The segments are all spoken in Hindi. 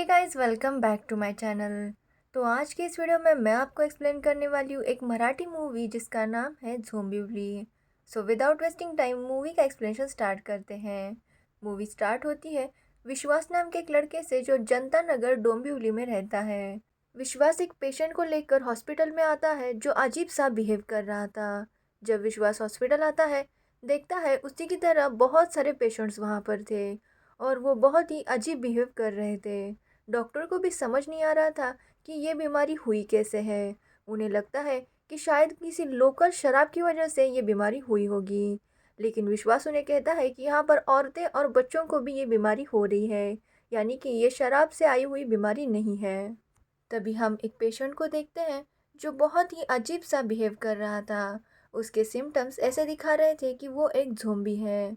Guys, welcome back to my channel. तो आज के इस वीडियो में मैं आपको एक्सप्लेन करने वाली हूँ एक मराठी मूवी जिसका नाम है Zombivli. So without wasting time movie का एक्सप्लेनेशन स्टार्ट करते हैं। मूवी स्टार्ट होती है विश्वास नाम के एक लड़के से जो जनता नगर डोंबिवली में रहता है। विश्वास एक पेशेंट को लेकर हॉस्पिटल में आता है जो अजीब सा बिहेव कर रहा था। जब विश्वास हॉस्पिटल आता है, देखता है उसी की तरह बहुत सारे पेशेंट्स वहाँ पर थे और वो बहुत ही अजीब बिहेव कर रहे थे। डॉक्टर को भी समझ नहीं आ रहा था कि ये बीमारी हुई कैसे है। उन्हें लगता है कि शायद किसी लोकल शराब की वजह से ये बीमारी हुई होगी। लेकिन विश्वास उन्हें कहता है कि यहाँ पर औरतें और बच्चों को भी ये बीमारी हो रही है, यानी कि ये शराब से आई हुई बीमारी नहीं है। तभी हम एक पेशेंट को देखते हैं जो बहुत ही अजीब सा बिहेव कर रहा था। उसके सिम्टम्स ऐसे दिखा रहे थे कि वो एक ज़ोंबी है।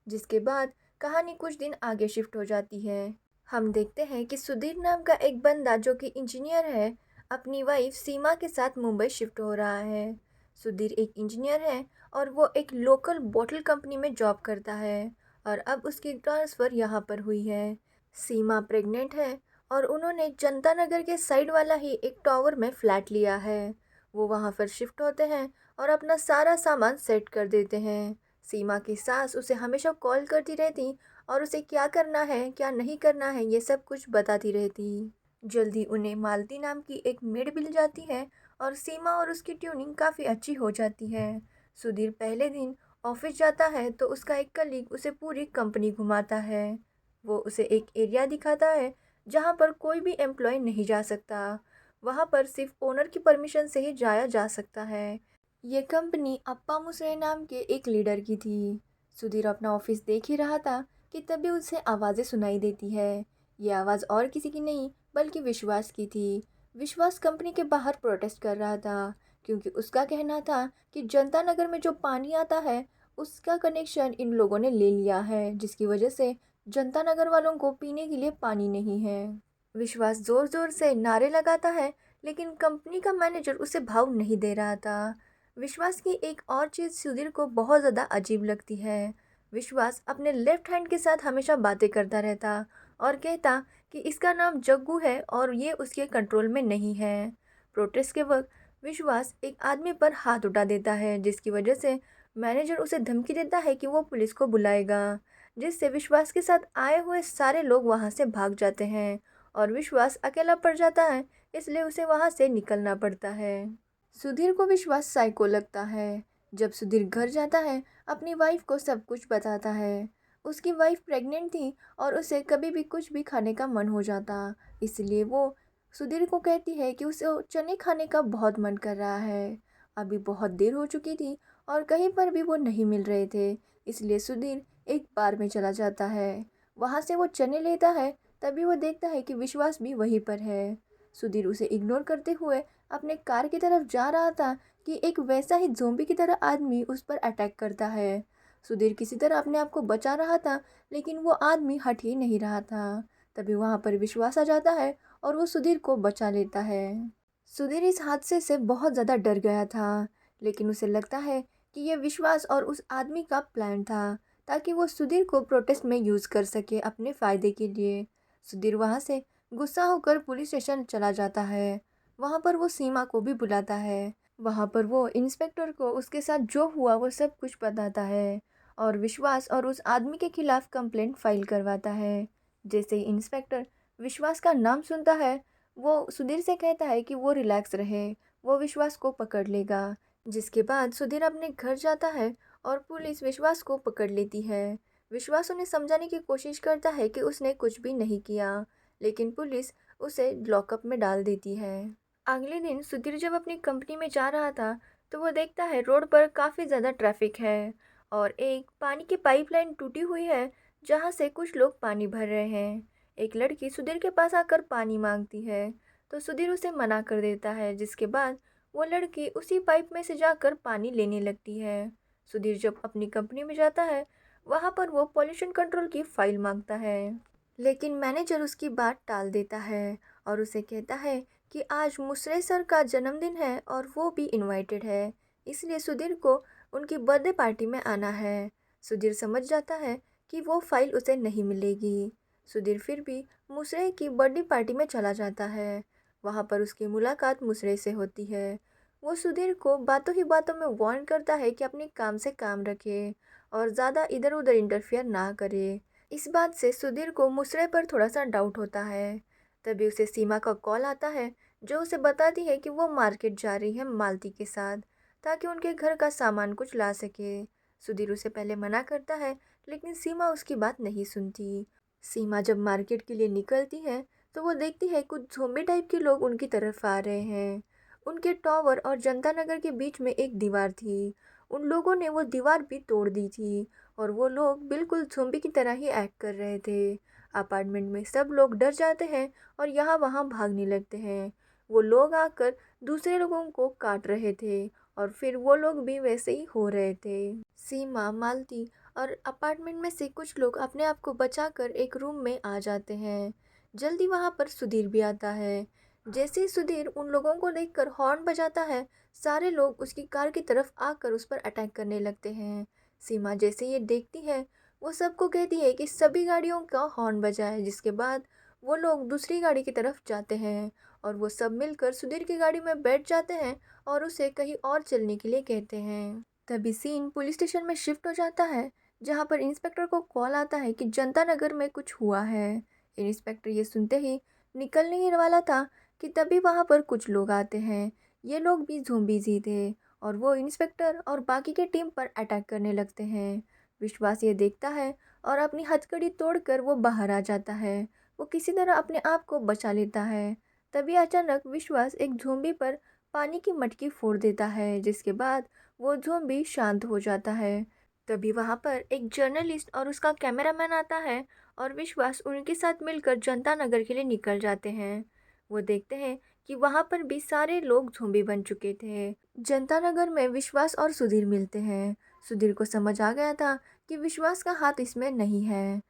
जिसके बाद कहानी कुछ दिन आगे शिफ्ट हो जाती है। हम देखते हैं कि सुधीर नाम का एक बंदा जो कि इंजीनियर है, अपनी वाइफ सीमा के साथ मुंबई शिफ्ट हो रहा है। सुधीर एक इंजीनियर है और वो एक लोकल बॉटल कंपनी में जॉब करता है और अब उसकी ट्रांसफ़र यहाँ पर हुई है। सीमा प्रेग्नेंट है और उन्होंने जनता नगर के साइड वाला ही एक टावर में फ्लैट लिया है। वो वहाँ पर शिफ्ट होते हैं और अपना सारा सामान सेट कर देते हैं। सीमा की सास उसे हमेशा कॉल करती रहती और उसे क्या करना है क्या नहीं करना है ये सब कुछ बताती रहती। जल्दी उन्हें मालती नाम की एक मेड मिल जाती है और सीमा और उसकी ट्यूनिंग काफ़ी अच्छी हो जाती है। सुधीर पहले दिन ऑफिस जाता है तो उसका एक कलीग उसे पूरी कंपनी घुमाता है। वो उसे एक एरिया दिखाता है जहाँ पर कोई भी एम्प्लॉय नहीं जा सकता। वहाँ पर सिर्फ ओनर की परमिशन से ही जाया जा सकता है। ये कंपनी अप्पा मुसरे नाम के एक लीडर की थी। सुधीर अपना ऑफिस देख ही रहा था कि तभी उसे आवाज़ें सुनाई देती है। ये आवाज़ और किसी की नहीं बल्कि विश्वास की थी। विश्वास कंपनी के बाहर प्रोटेस्ट कर रहा था क्योंकि उसका कहना था कि जनता नगर में जो पानी आता है उसका कनेक्शन इन लोगों ने ले लिया है, जिसकी वजह से जनता नगर वालों को पीने के लिए पानी नहीं है। विश्वास ज़ोर ज़ोर से नारे लगाता है लेकिन कंपनी का मैनेजर उसे भाव नहीं दे रहा था। विश्वास की एक और चीज़ सुधीर को बहुत ज़्यादा अजीब लगती है। विश्वास अपने लेफ्ट हैंड के साथ हमेशा बातें करता रहता और कहता कि इसका नाम जग्गू है और ये उसके कंट्रोल में नहीं है। प्रोटेस्ट के वक्त विश्वास एक आदमी पर हाथ उठा देता है जिसकी वजह से मैनेजर उसे धमकी देता है कि वो पुलिस को बुलाएगा, जिससे विश्वास के साथ आए हुए सारे लोग वहाँ से भाग जाते हैं और विश्वास अकेला पड़ जाता है, इसलिए उसे वहाँ से निकलना पड़ता है। सुधीर को विश्वास साइको लगता है। जब सुधीर घर जाता है, अपनी वाइफ को सब कुछ बताता है। उसकी वाइफ प्रेग्नेंट थी और उसे कभी भी कुछ भी खाने का मन हो जाता, इसलिए वो सुधीर को कहती है कि उसे चने खाने का बहुत मन कर रहा है। अभी बहुत देर हो चुकी थी और कहीं पर भी वो नहीं मिल रहे थे, इसलिए सुधीर एक बार में चला जाता है। वहाँ से वो चने लेता है, तभी वो देखता है कि विश्वास भी वहीं पर है। सुधीर उसे इग्नोर करते हुए अपने कार की तरफ जा रहा था कि एक वैसा ही ज़ोंबी की तरह आदमी उस पर अटैक करता है। सुधीर किसी तरह अपने आप को बचा रहा था लेकिन वो आदमी हट ही नहीं रहा था। तभी वहाँ पर विश्वास आ जाता है और वो सुधीर को बचा लेता है। सुधीर इस हादसे से बहुत ज़्यादा डर गया था, लेकिन उसे लगता है कि ये विश्वास और उस आदमी का प्लान था ताकि वो सुधीर को प्रोटेस्ट में यूज़ कर सके अपने फ़ायदे के लिए। सुधीर वहाँ से गुस्सा होकर पुलिस स्टेशन चला जाता है। वहाँ पर वो सीमा को भी बुलाता है। वहाँ पर वो इंस्पेक्टर को उसके साथ जो हुआ वो सब कुछ बताता है और विश्वास और उस आदमी के खिलाफ कंप्लेंट फाइल करवाता है। जैसे ही इंस्पेक्टर विश्वास का नाम सुनता है, वो सुधीर से कहता है कि वो रिलैक्स रहे, वो विश्वास को पकड़ लेगा। जिसके बाद सुधीर अपने घर जाता है और पुलिस विश्वास को पकड़ लेती है। विश्वास उन्हें समझाने की कोशिश करता है कि उसने कुछ भी नहीं किया, लेकिन पुलिस उसे लॉकअप में डाल देती है। अगले दिन सुधीर जब अपनी कंपनी में जा रहा था तो वो देखता है रोड पर काफ़ी ज़्यादा ट्रैफिक है और एक पानी की पाइपलाइन टूटी हुई है जहाँ से कुछ लोग पानी भर रहे हैं। एक लड़की सुधीर के पास आकर पानी मांगती है तो सुधीर उसे मना कर देता है, जिसके बाद वो लड़की उसी पाइप में से जाकर पानी लेने लगती है। सुधीर जब अपनी कंपनी में जाता है वहाँ पर वो पॉल्यूशन कंट्रोल की फाइल मांगता है, लेकिन मैनेजर उसकी बात टाल देता है और उसे कहता है कि आज मुसरे सर का जन्मदिन है और वो भी इनवाइटेड है, इसलिए सुधीर को उनकी बर्थडे पार्टी में आना है। सुधीर समझ जाता है कि वो फाइल उसे नहीं मिलेगी। सुधीर फिर भी मुसरे की बर्थडे पार्टी में चला जाता है। वहाँ पर उसकी मुलाकात मुसरे से होती है। वो सुधीर को बातों ही बातों में वार्न करता है कि अपने काम से काम रखे और ज़्यादा इधर उधर इंटरफियर ना करे। इस बात से सुधीर को मुसरे पर थोड़ा सा डाउट होता है। तभी उसे सीमा का कॉल आता है, जो उसे बताती है कि वो मार्केट जा रही है मालती के साथ, ताकि उनके घर का सामान कुछ ला सके। सुधीर उसे पहले मना करता है, लेकिन सीमा उसकी बात नहीं सुनती। सीमा जब मार्केट के लिए निकलती है, तो वो देखती है कुछ ज़ॉम्बी टाइप के लोग उनकी तरफ आ रहे हैं। उनके टावर और जनता नगर के बीच में एक दीवार थी। उन लोगों ने वो दीवार भी तोड़ दी थी और वो लोग बिल्कुल ज़ॉम्बी की तरह ही एक्ट कर रहे थे। अपार्टमेंट में सब लोग डर जाते हैं और यहाँ वहाँ भागने लगते हैं। वो लोग आकर दूसरे लोगों को काट रहे थे और फिर वो लोग भी वैसे ही हो रहे थे। सीमा, मालती और अपार्टमेंट में से कुछ लोग अपने आप को बचाकर एक रूम में आ जाते हैं। जल्दी वहां पर सुधीर भी आता है। जैसे ही सुधीर उन लोगों को देखकर हॉर्न बजाता है, सारे लोग उसकी कार की तरफ आकर उस पर अटैक करने लगते हैं। सीमा जैसे ये देखती है, वो सबको कहती है कि सभी गाड़ियों का हॉर्न बजाए, जिसके बाद वो लोग दूसरी गाड़ी की तरफ जाते हैं और वो सब मिलकर सुधीर की गाड़ी में बैठ जाते हैं और उसे कहीं और चलने के लिए कहते हैं। तभी सीन पुलिस स्टेशन में शिफ्ट हो जाता है, जहां पर इंस्पेक्टर को कॉल आता है कि जनता नगर में कुछ हुआ है। इंस्पेक्टर ये सुनते ही निकलने ही वाला था कि तभी वहां पर कुछ लोग आते हैं। ये लोग भी ज़ॉम्बीज़ ही थे और वो इंस्पेक्टर और बाकी के टीम पर अटैक करने लगते हैं। विश्वास ये देखता है और अपनी हथकड़ी तोड़कर वो बाहर आ जाता है। वो किसी तरह अपने आप को बचा लेता है। तभी अचानक विश्वास एक ज़ॉम्बी पर पानी की मटकी फोड़ देता है, जिसके बाद वो ज़ॉम्बी शांत हो जाता है। तभी वहाँ पर एक जर्नलिस्ट और उसका कैमरामैन आता है और विश्वास उनके साथ मिलकर जनता नगर के लिए निकल जाते हैं। वो देखते हैं कि वहाँ पर भी सारे लोग ज़ॉम्बी बन चुके थे। जनता नगर में विश्वास और सुधीर मिलते हैं। सुधीर को समझ आ गया था कि विश्वास का हाथ इसमें नहीं है।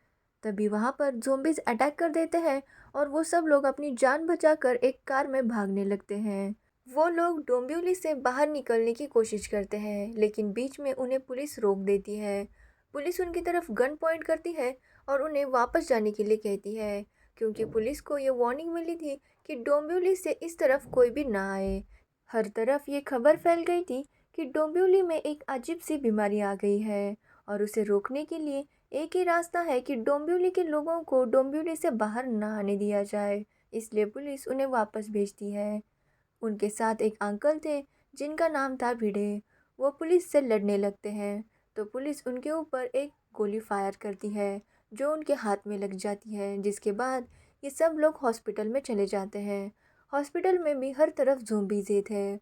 तभी वहाँ पर ज़ॉम्बीज़ अटैक कर देते हैं और वो सब लोग अपनी जान बचाकर एक कार में भागने लगते हैं। वो लोग डोंबिवली से बाहर निकलने की कोशिश करते हैं, लेकिन बीच में उन्हें पुलिस रोक देती है। पुलिस उनकी तरफ गन पॉइंट करती है और उन्हें वापस जाने के लिए कहती है, क्योंकि पुलिस को ये वार्निंग मिली थी कि डोंबिवली से इस तरफ कोई भी ना आए। हर तरफ ये खबर फैल गई थी कि डोंबिवली में एक अजीब सी बीमारी आ गई है और उसे रोकने के लिए एक ही रास्ता है कि डोंबिवली के लोगों को डोंबिवली से बाहर ना आने दिया जाए। इसलिए पुलिस उन्हें वापस भेजती है। उनके साथ एक अंकल थे, जिनका नाम था भिड़े। वो पुलिस से लड़ने लगते हैं, तो पुलिस उनके ऊपर एक गोली फायर करती है, जो उनके हाथ में लग जाती है, जिसके बाद ये सब लोग हॉस्पिटल में चले जाते हैं। हॉस्पिटल में भी हर तरफ ज़ॉम्बीज़ थे।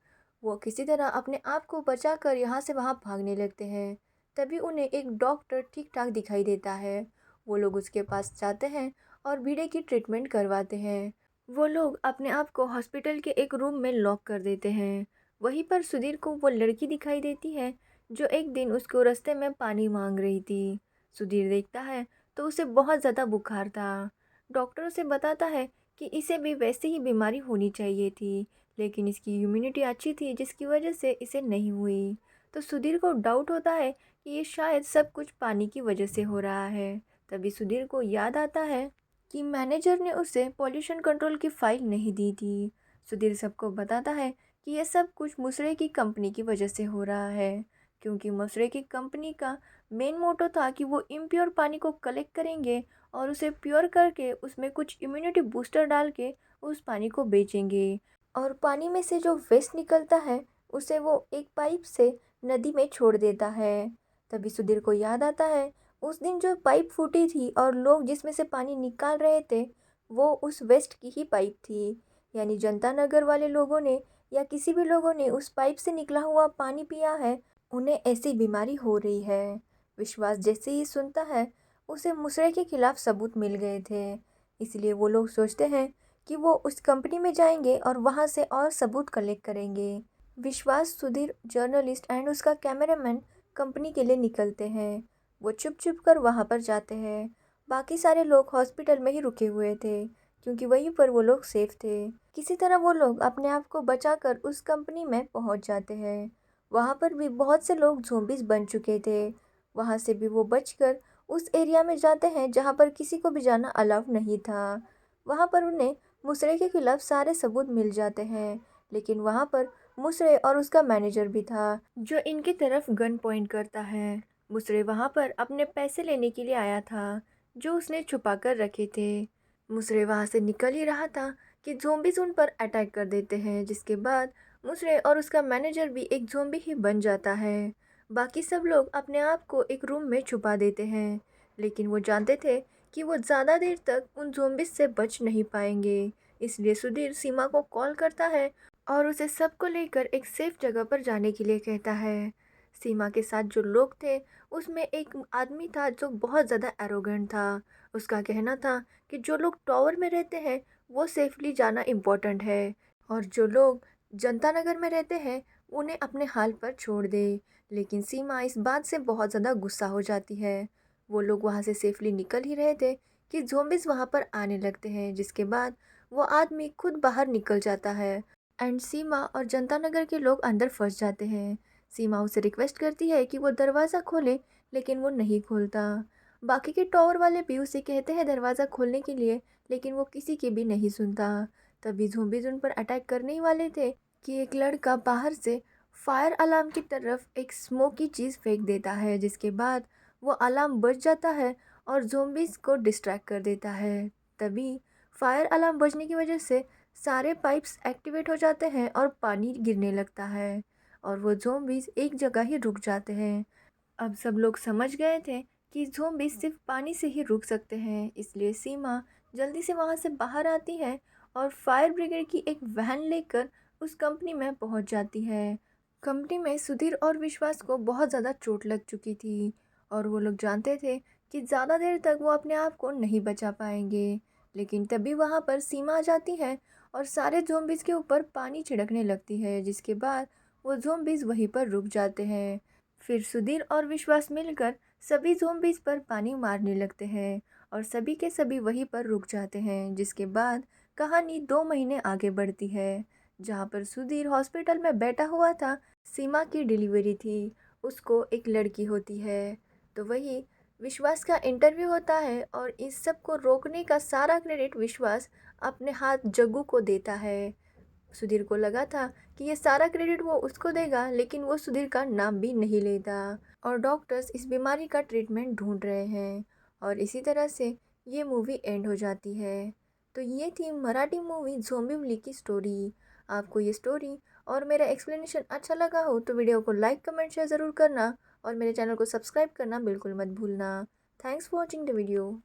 वो किसी तरह अपने आप को बचाकर यहाँ से वहाँ भागने लगते हैं। तभी उन्हें एक डॉक्टर ठीक ठाक दिखाई देता है। वो लोग उसके पास जाते हैं और भिड़े की ट्रीटमेंट करवाते हैं। वो लोग अपने आप को हॉस्पिटल के एक रूम में लॉक कर देते हैं। वहीं पर सुधीर को वो लड़की दिखाई देती है, जो एक दिन उसको रास्ते में पानी मांग रही थी। सुधीर देखता है तो उसे बहुत ज़्यादा बुखार था। डॉक्टर उसे बताता है कि इसे भी वैसे ही बीमारी होनी चाहिए थी, लेकिन इसकी इम्यूनिटी अच्छी थी, जिसकी वजह से इसे नहीं हुई। तो सुधीर को डाउट होता है कि ये शायद सब कुछ पानी की वजह से हो रहा है। तभी सुधीर को याद आता है कि मैनेजर ने उसे पॉल्यूशन कंट्रोल की फाइल नहीं दी थी। सुधीर सबको बताता है कि यह सब कुछ मुसरे की कंपनी की वजह से हो रहा है, क्योंकि मुसरे की कंपनी का मेन मोटो था कि वो इम्प्योर पानी को कलेक्ट करेंगे और उसे प्योर करके उसमें कुछ इम्यूनिटी बूस्टर डाल के उस पानी को बेचेंगे। और पानी में से जो वेस्ट निकलता है, उसे वो एक पाइप से नदी में छोड़ देता है। तभी सुधीर को याद आता है उस दिन जो पाइप फूटी थी और लोग जिसमें से पानी निकाल रहे थे, वो उस वेस्ट की ही पाइप थी। यानी जनता नगर वाले लोगों ने या किसी भी लोगों ने उस पाइप से निकला हुआ पानी पिया है, उन्हें ऐसी बीमारी हो रही है। विश्वास जैसे ही सुनता है, उसे मुसरे के खिलाफ सबूत मिल गए थे। इसलिए वो लोग सोचते हैं कि वो उस कंपनी में जाएंगे और वहाँ से और सबूत कलेक्ट करेंगे। विश्वास, सुधीर, जर्नलिस्ट एंड उसका कैमरामैन कंपनी के लिए निकलते हैं। वो चुप चुप कर वहाँ पर जाते हैं। बाकी सारे लोग हॉस्पिटल में ही रुके हुए थे, क्योंकि वहीं पर वो लोग सेफ थे। किसी तरह वो लोग अपने आप को बचाकर उस कंपनी में पहुँच जाते हैं। वहाँ पर भी बहुत से लोग ज़ॉम्बीज़ बन चुके थे। वहाँ से भी वो बचकर उस एरिया में जाते हैं जहाँ पर किसी को भी जाना अलाउ नहीं था। वहाँ पर उन्हें मुसरे के खिलाफ सारे सबूत मिल जाते हैं। लेकिन वहाँ पर मुसरे और उसका मैनेजर भी था जो इनकी तरफ गन पॉइंट करता है। मुसरे वहाँ पर अपने पैसे लेने के लिए आया था जो उसने छुपा कर रखे थे। मुसरे वहाँ से निकल ही रहा था कि ज़ोंबीज उन पर अटैक कर देते हैं, जिसके बाद मुसरे और उसका मैनेजर भी एक ज़ोंबी ही बन जाता है। बाकी सब लोग अपने आप को एक रूम में छुपा देते हैं, लेकिन वो जानते थे कि वो ज़्यादा देर तक उन ज़ोंबीज से बच नहीं पाएंगे। इसलिए सुधीर सीमा को कॉल करता है और उसे सबको लेकर एक सेफ जगह पर जाने के लिए कहता है। सीमा के साथ जो लोग थे उसमें एक आदमी था जो बहुत ज़्यादा एरोगेंट था। उसका कहना था कि जो लोग टावर में रहते हैं वो सेफली जाना इम्पोर्टेंट है और जो लोग जनता नगर में रहते हैं उन्हें अपने हाल पर छोड़ दे। लेकिन सीमा इस बात से बहुत ज़्यादा गुस्सा हो जाती है। वो लोग वहाँ से सेफली निकल ही रहे थे कि ज़ोंबीज वहाँ पर आने लगते हैं, जिसके बाद वो आदमी खुद बाहर निकल जाता है एंड सीमा और जनता नगर के लोग अंदर फंस जाते हैं। सीमा उसे रिक्वेस्ट करती है कि वो दरवाज़ा खोले, लेकिन वो नहीं खोलता। बाकी के टावर वाले भी उसे कहते हैं दरवाज़ा खोलने के लिए, लेकिन वो किसी की भी नहीं सुनता। तभी ज़ोंबीज उन पर अटैक करने ही वाले थे कि एक लड़का बाहर से फायर अलार्म की तरफ एक स्मोकी चीज़ फेंक देता है, जिसके बाद वो अलार्म बज जाता है और ज़ोंबीज को डिस्ट्रैक्ट कर देता है। तभी फायर अलार्म बजने की वजह से सारे पाइप्स एक्टिवेट हो जाते हैं और पानी गिरने लगता है और वो ज़ोंबीज एक जगह ही रुक जाते हैं। अब सब लोग समझ गए थे कि ज़ोंबीज सिर्फ पानी से ही रुक सकते हैं, इसलिए सीमा जल्दी से वहाँ से बाहर आती है और फायर ब्रिगेड की एक वैन लेकर उस कंपनी में पहुँच जाती है। कंपनी में सुधीर और विश्वास को बहुत ज़्यादा चोट लग चुकी थी और वो लोग जानते थे कि ज़्यादा देर तक वो अपने आप को नहीं बचा पाएंगे। लेकिन तभी वहाँ पर सीमा आ जाती है और सारे ज़ोंबीज के ऊपर पानी छिड़कने लगती है, जिसके बाद वो ज़ोंबीज वहीं पर रुक जाते हैं। फिर सुधीर और विश्वास मिलकर सभी ज़ोंबीज पर पानी मारने लगते हैं और सभी के सभी वहीं पर रुक जाते हैं, जिसके बाद कहानी 2 महीने आगे बढ़ती है जहाँ पर सुधीर हॉस्पिटल में बैठा हुआ था। सीमा की डिलीवरी थी, उसको एक लड़की होती है। तो वही विश्वास का इंटरव्यू होता है और इस सब को रोकने का सारा क्रेडिट विश्वास अपने हाथ जग्गू को देता है। सुधीर को लगा था कि ये सारा क्रेडिट वो उसको देगा, लेकिन वो सुधीर का नाम भी नहीं लेता और डॉक्टर्स इस बीमारी का ट्रीटमेंट ढूंढ रहे हैं और इसी तरह से ये मूवी एंड हो जाती है। तो ये थी मराठी मूवी ज़ोंबिवली की स्टोरी। आपको ये स्टोरी और मेरा एक्सप्लेनेशन अच्छा लगा हो तो वीडियो को लाइक कमेंट शेयर ज़रूर करना और मेरे चैनल को सब्सक्राइब करना बिल्कुल मत भूलना। Thanks for watching the video.